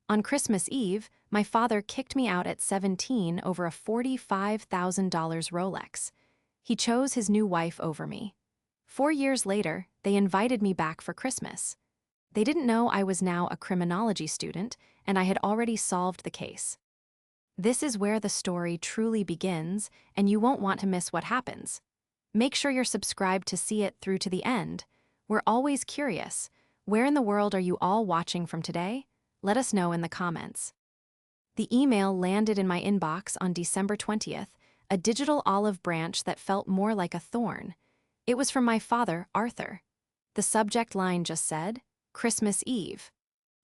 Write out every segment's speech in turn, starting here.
On Christmas Eve, my father kicked me out at 17 over a $45,000 Rolex. He chose his new wife over me. 4 years later, they invited me back for Christmas. They didn't know I was now a criminology student, and I had already solved the case. This is where the story truly begins, and you won't want to miss what happens. Make sure you're subscribed to see it through to the end. We're always curious. Where in the world are you all watching from today? Let us know in the comments. The email landed in my inbox on December 20th, a digital olive branch that felt more like a thorn. It was from my father, Arthur. The subject line just said, Christmas Eve.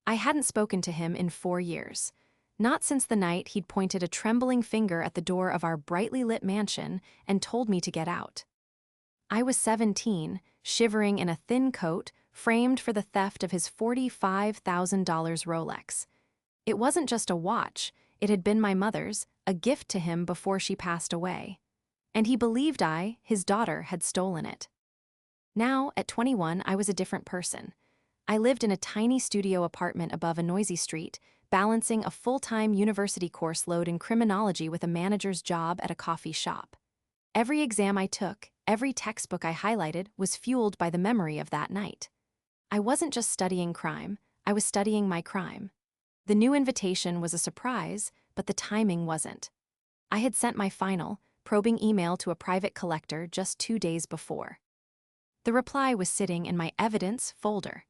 I hadn't spoken to him in 4 years. Not since the night he'd pointed a trembling finger at the door of our brightly lit mansion and told me to get out. I was 17, shivering in a thin coat, framed for the theft of his $45,000 Rolex. It wasn't just a watch, it had been my mother's, a gift to him before she passed away. And he believed I, his daughter, had stolen it. Now, at 21, I was a different person. I lived in a tiny studio apartment above a noisy street, balancing a full-time university course load in criminology with a manager's job at a coffee shop. Every exam I took, every textbook I highlighted was fueled by the memory of that night. I wasn't just studying crime, I was studying my crime. The new invitation was a surprise, but the timing wasn't. I had sent my final, probing email to a private collector just 2 days before. The reply was sitting in my evidence folder.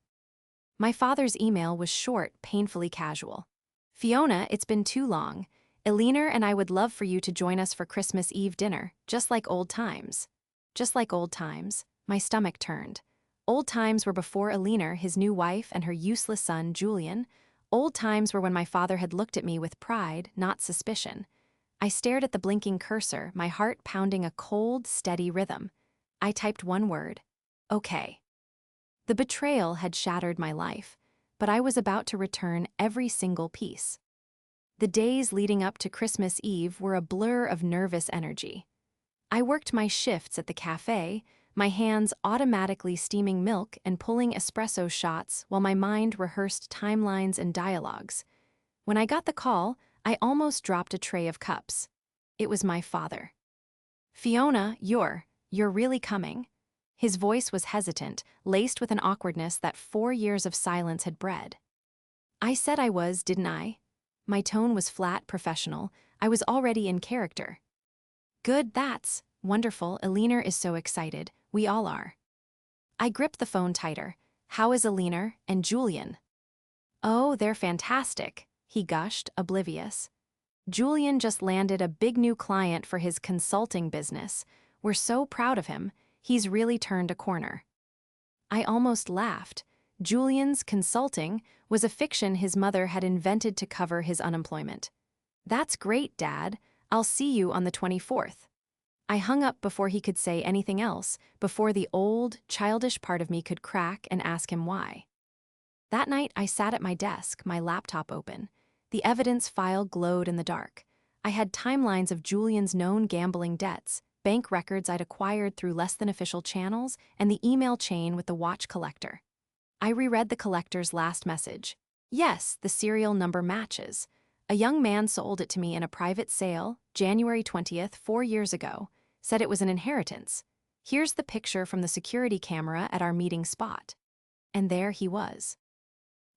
My father's email was short, painfully casual. Fiona, it's been too long. Eleanor and I would love for you to join us for Christmas Eve dinner, just like old times. Just like old times, my stomach turned. Old times were before Eleanor, his new wife, and her useless son, Julian. Old times were when my father had looked at me with pride, not suspicion. I stared at the blinking cursor, my heart pounding a cold, steady rhythm. I typed one word. Okay. The betrayal had shattered my life, but I was about to return every single piece. The days leading up to Christmas Eve were a blur of nervous energy. I worked my shifts at the cafe, my hands automatically steaming milk and pulling espresso shots while my mind rehearsed timelines and dialogues. When I got the call, I almost dropped a tray of cups. It was my father. Fiona, you're really coming? His voice was hesitant, laced with an awkwardness that 4 years of silence had bred. I said I was, didn't I? My tone was flat, professional. I was already in character. Good, that's wonderful. Eleanor is so excited. We all are. I gripped the phone tighter. How is Eleanor and Julian? Oh, they're fantastic, he gushed, oblivious. Julian just landed a big new client for his consulting business. We're so proud of him. He's really turned a corner. I almost laughed. Julian's consulting was a fiction his mother had invented to cover his unemployment. That's great, Dad. I'll see you on the 24th. I hung up before he could say anything else, before the old, childish part of me could crack and ask him why. That night, I sat at my desk, my laptop open. The evidence file glowed in the dark. I had timelines of Julian's known gambling debts, bank records I'd acquired through less than official channels, and the email chain with the watch collector. I reread the collector's last message. Yes, the serial number matches. A young man sold it to me in a private sale, January 20th, 4 years ago, said it was an inheritance. Here's the picture from the security camera at our meeting spot. And there he was.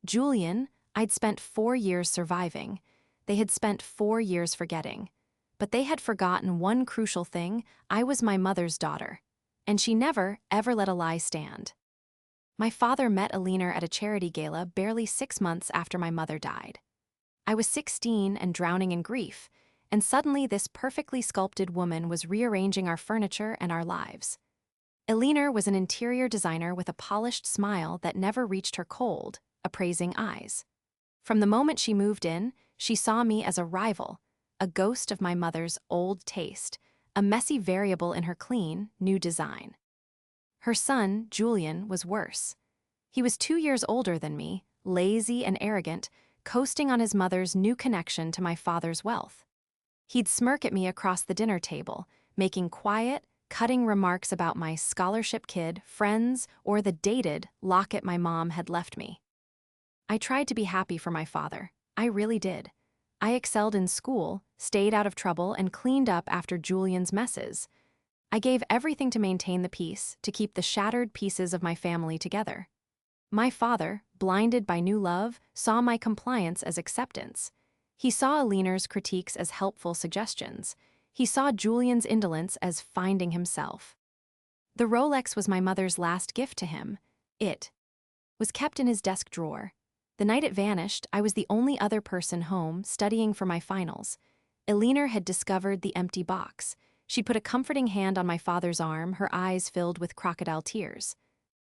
Julian, I'd spent 4 years surviving. They had spent 4 years forgetting. But they had forgotten one crucial thing: I was my mother's daughter. And she never, ever let a lie stand. My father met Eleanor at a charity gala barely 6 months after my mother died. I was 16 and drowning in grief, and suddenly this perfectly sculpted woman was rearranging our furniture and our lives. Eleanor was an interior designer with a polished smile that never reached her cold, appraising eyes. From the moment she moved in, she saw me as a rival, a ghost of my mother's old taste, a messy variable in her clean, new design. Her son, Julian, was worse. He was 2 years older than me, lazy and arrogant, coasting on his mother's new connection to my father's wealth. He'd smirk at me across the dinner table, making quiet, cutting remarks about my scholarship kid, friends, or the dated locket my mom had left me. I tried to be happy for my father. I really did. I excelled in school, stayed out of trouble, and cleaned up after Julian's messes. I gave everything to maintain the peace, to keep the shattered pieces of my family together. My father, blinded by new love, saw my compliance as acceptance. He saw Aliner's critiques as helpful suggestions. He saw Julian's indolence as finding himself. The Rolex was my mother's last gift to him. It was kept in his desk drawer. The night it vanished, I was the only other person home, studying for my finals. Aliner had discovered the empty box. She'd put a comforting hand on my father's arm, her eyes filled with crocodile tears.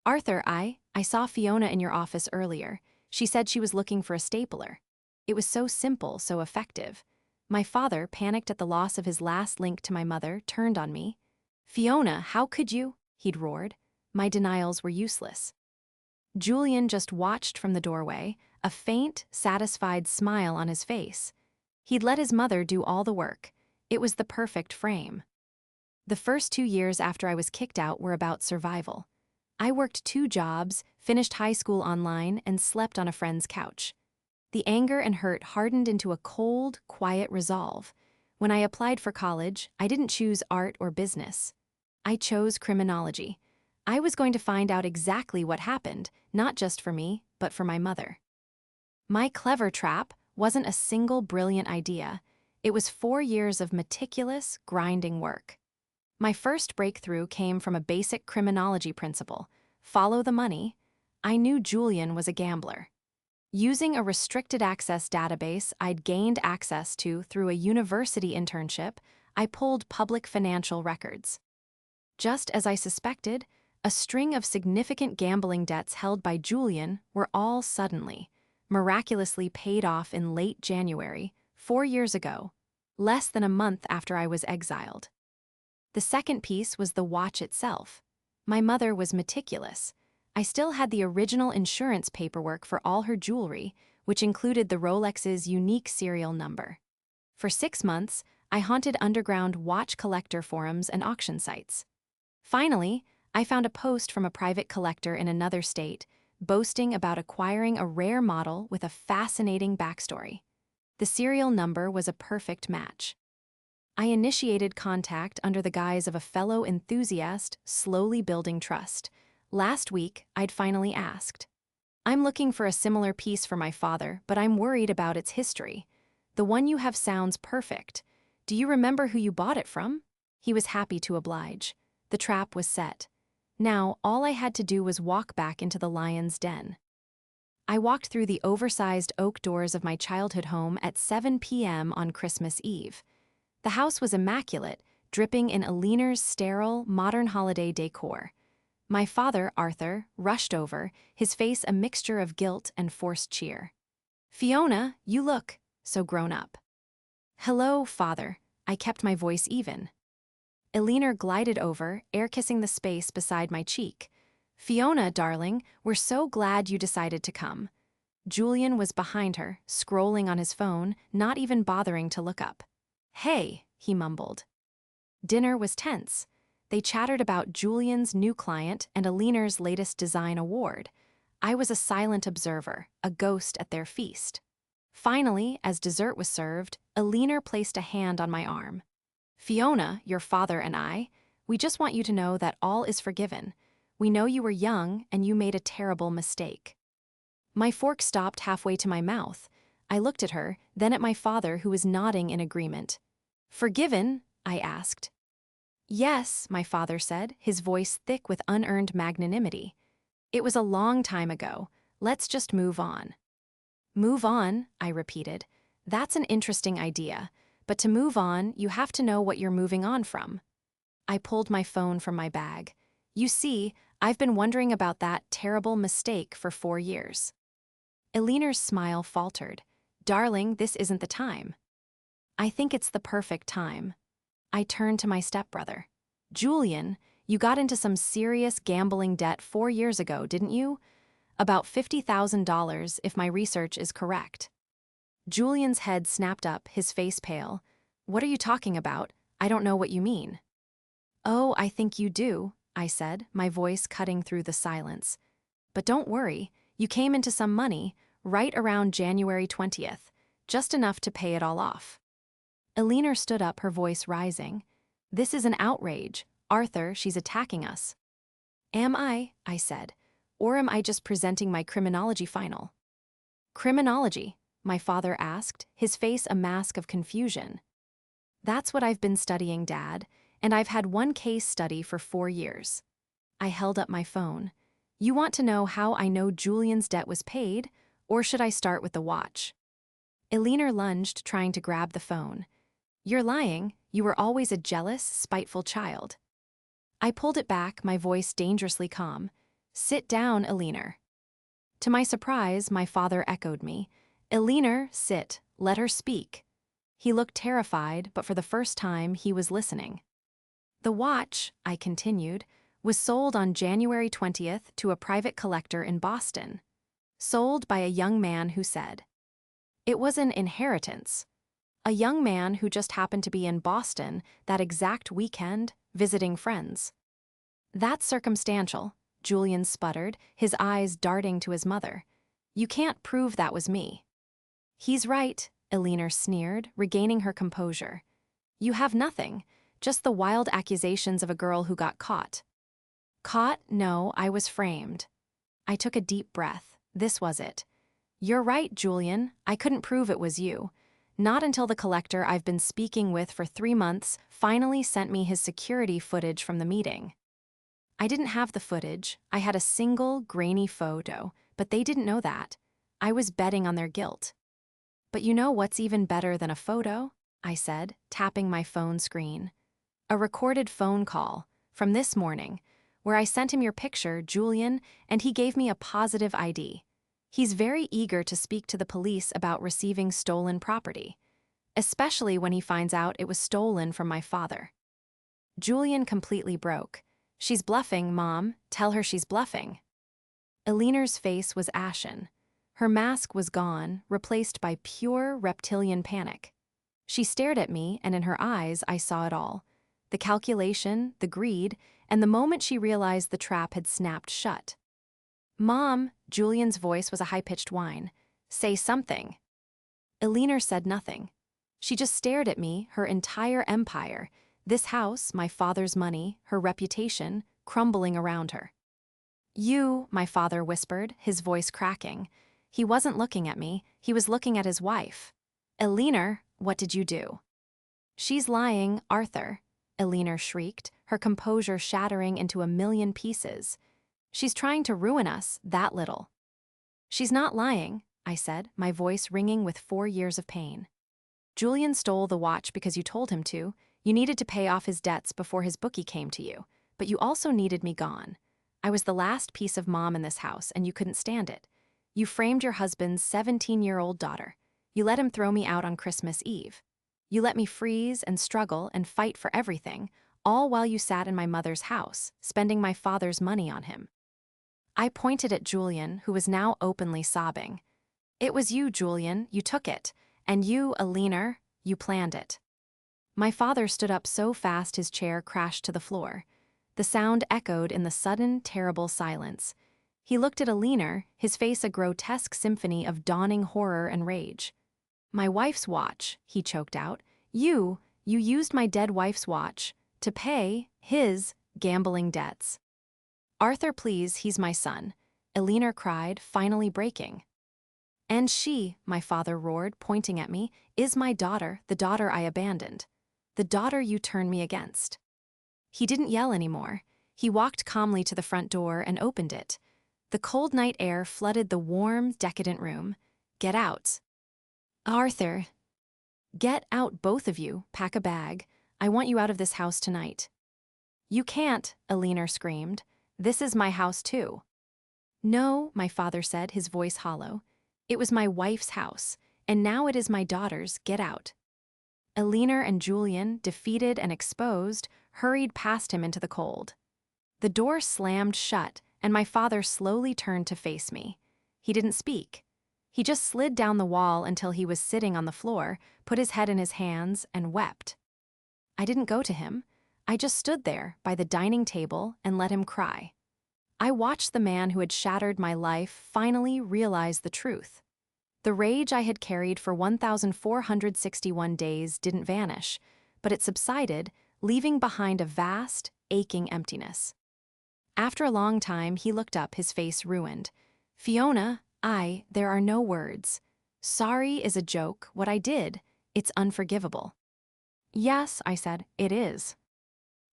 "Arthur, I saw Fiona in your office earlier. She said she was looking for a stapler." It was so simple, so effective. My father, panicked at the loss of his last link to my mother, turned on me. "Fiona, how could you?" he'd roared. My denials were useless. Julian just watched from the doorway, a faint, satisfied smile on his face. He'd let his mother do all the work. It was the perfect frame. The first 2 years after I was kicked out were about survival. I worked 2 jobs, finished high school online, and slept on a friend's couch. The anger and hurt hardened into a cold, quiet resolve. When I applied for college, I didn't choose art or business. I chose criminology. I was going to find out exactly what happened, not just for me, but for my mother. My clever trap wasn't a single brilliant idea. It was 4 years of meticulous, grinding work. My first breakthrough came from a basic criminology principle: follow the money. I knew Julian was a gambler. Using a restricted access database I'd gained access to through a university internship, I pulled public financial records. Just as I suspected, a string of significant gambling debts held by Julian were all suddenly, miraculously paid off in late January, 4 years ago, less than a month after I was exiled. The second piece was the watch itself. My mother was meticulous. I still had the original insurance paperwork for all her jewelry, which included the Rolex's unique serial number. For 6 months, I haunted underground watch collector forums and auction sites. Finally, I found a post from a private collector in another state, boasting about acquiring a rare model with a fascinating backstory. The serial number was a perfect match. I initiated contact under the guise of a fellow enthusiast, slowly building trust. Last week, I'd finally asked. "I'm looking for a similar piece for my father, but I'm worried about its history. The one you have sounds perfect. Do you remember who you bought it from?" He was happy to oblige. The trap was set. Now, all I had to do was walk back into the lion's den. I walked through the oversized oak doors of my childhood home at 7 p.m. on Christmas Eve. The house was immaculate, dripping in Aliner's sterile, modern holiday decor. My father, Arthur, rushed over, his face a mixture of guilt and forced cheer. "Fiona, you look so grown up." "Hello, father." I kept my voice even. Aliner glided over, air-kissing the space beside my cheek. "Fiona, darling, we're so glad you decided to come." Julian was behind her, scrolling on his phone, not even bothering to look up. "Hey," he mumbled. Dinner was tense. They chattered about Julian's new client and Aliner's latest design award. I was a silent observer, a ghost at their feast. Finally, as dessert was served, Aliner placed a hand on my arm. "Fiona, your father and we just want you to know that all is forgiven. We know you were young and you made a terrible mistake." My fork stopped halfway to my mouth. I looked at her, then at my father, who was nodding in agreement. "Forgiven?" I asked. "Yes," my father said, his voice thick with unearned magnanimity. "It was a long time ago. Let's just move on." "Move on," I repeated. "That's an interesting idea. But to move on, you have to know what you're moving on from." I pulled my phone from my bag. "You see, I've been wondering about that terrible mistake for 4 years." Aliner's smile faltered. "Darling, this isn't the time." "I think it's the perfect time." I turned to my stepbrother. "Julian, you got into some serious gambling debt 4 years ago, didn't you? About $50,000 if my research is correct." Julian's head snapped up, his face pale. "What are you talking about? I don't know what you mean." "Oh, I think you do," I said, my voice cutting through the silence. "But don't worry, you came into some money, right around January 20th. just enough to pay it all off. Eleanor stood up, her voice rising. This is an outrage. Arthur, she's attacking us. Am I said. Or am I just presenting my criminology final? Criminology, my father asked, his face a mask of confusion. That's what I've been studying, Dad, and I've had one case study for 4 years. I held up my phone. You want to know how I know Julian's debt was paid, or should I start with the watch? Eleanor lunged, trying to grab the phone. You're lying. You were always a jealous, spiteful child. I pulled it back, my voice dangerously calm. Sit down, Eleanor. To my surprise, my father echoed me. Eleanor, sit. Let her speak. He looked terrified, but for the first time, he was listening. The watch, I continued, was sold on January 20th to a private collector in Boston. Sold by a young man who said it was an inheritance. A young man who just happened to be in Boston that exact weekend, visiting friends. That's circumstantial, Julian sputtered, his eyes darting to his mother. You can't prove that was me. He's right, Eleanor sneered, regaining her composure. You have nothing, just the wild accusations of a girl who got caught. Caught? No, I was framed. I took a deep breath. This was it. You're right, Julian. I couldn't prove it was you. Not until the collector I've been speaking with for 3 months finally sent me his security footage from the meeting. I didn't have the footage. I had a single, grainy photo, but they didn't know that. I was betting on their guilt. But you know what's even better than a photo? I said, tapping my phone screen. A recorded phone call, from this morning, where I sent him your picture, Julian, and he gave me a positive ID. He's very eager to speak to the police about receiving stolen property, especially when he finds out it was stolen from my father. Julian completely broke. She's bluffing, Mom. Tell her she's bluffing. Eleanor's face was ashen. Her mask was gone, replaced by pure reptilian panic. She stared at me, and in her eyes I saw it all. The calculation, the greed, and the moment she realized the trap had snapped shut. Mom, Julian's voice was a high-pitched whine. Say something. Eleanor said nothing. She just stared at me, her entire empire, this house, my father's money, her reputation, crumbling around her. You, my father whispered, his voice cracking. He wasn't looking at me, he was looking at his wife. Eleanor, what did you do? She's lying, Arthur, Eleanor shrieked, her composure shattering into a million pieces. She's trying to ruin us, that little. She's not lying, I said, my voice ringing with 4 years of pain. Julian stole the watch because you told him to. You needed to pay off his debts before his bookie came to you. But you also needed me gone. I was the last piece of mom in this house, and you couldn't stand it. You framed your husband's 17-year-old daughter. You let him throw me out on Christmas Eve. You let me freeze and struggle and fight for everything, all while you sat in my mother's house, spending my father's money on him. I pointed at Julian, who was now openly sobbing. It was you, Julian, you took it. And you, Eleanor, you planned it. My father stood up so fast his chair crashed to the floor. The sound echoed in the sudden, terrible silence. He looked at Eleanor, his face a grotesque symphony of dawning horror and rage. My wife's watch, he choked out. You used my dead wife's watch to pay his gambling debts. Arthur, please, he's my son, Eleanor cried, finally breaking. And she, my father roared, pointing at me, is my daughter, the daughter I abandoned. The daughter you turned me against. He didn't yell anymore. He walked calmly to the front door and opened it. The cold night air flooded the warm, decadent room. Get out. Arthur. Get out, both of you. Pack a bag. I want you out of this house tonight. You can't, Eleanor screamed. This is my house too. No, my father said, his voice hollow. It was my wife's house, and now it is my daughter's. Get out. Eleanor and Julian, defeated and exposed, hurried past him into the cold. The door slammed shut, and my father slowly turned to face me. He didn't speak. He just slid down the wall until he was sitting on the floor, put his head in his hands, and wept. I didn't go to him. I just stood there by the dining table and let him cry. I watched the man who had shattered my life finally realize the truth. The rage I had carried for 1,461 days didn't vanish, but it subsided, leaving behind a vast, aching emptiness. After a long time, he looked up, his face ruined. "Fiona, there are no words. Sorry is a joke. What I did, it's unforgivable." "Yes," I said, "it is."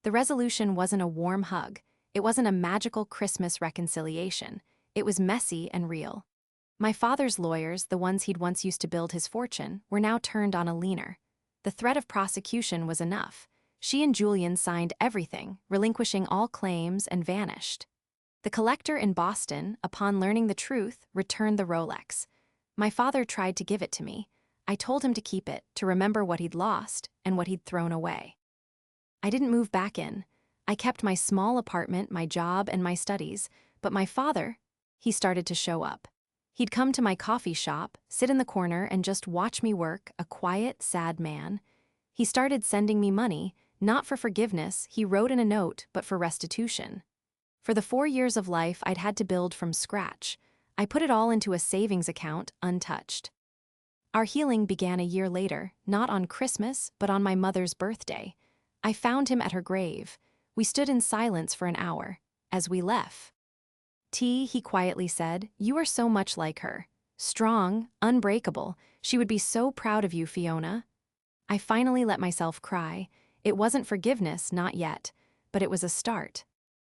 The resolution wasn't a warm hug. It wasn't a magical Christmas reconciliation. It was messy and real. My father's lawyers, the ones he'd once used to build his fortune, were now turned on a leaner. The threat of prosecution was enough. She and Julian signed everything, relinquishing all claims, and vanished. The collector in Boston, upon learning the truth, returned the Rolex. My father tried to give it to me. I told him to keep it, to remember what he'd lost and what he'd thrown away. I didn't move back in. I kept my small apartment, my job, and my studies, but my father, he started to show up. He'd come to my coffee shop, sit in the corner, and just watch me work, a quiet, sad man. He started sending me money, not for forgiveness, he wrote in a note, but for restitution. For the 4 years of life I'd had to build from scratch, I put it all into a savings account, untouched. Our healing began a year later, not on Christmas, but on my mother's birthday. I found him at her grave. We stood in silence for an hour. As we left, he quietly said, "You are so much like her. Strong, unbreakable. She would be so proud of you, Fiona." I finally let myself cry. It wasn't forgiveness, not yet, but it was a start.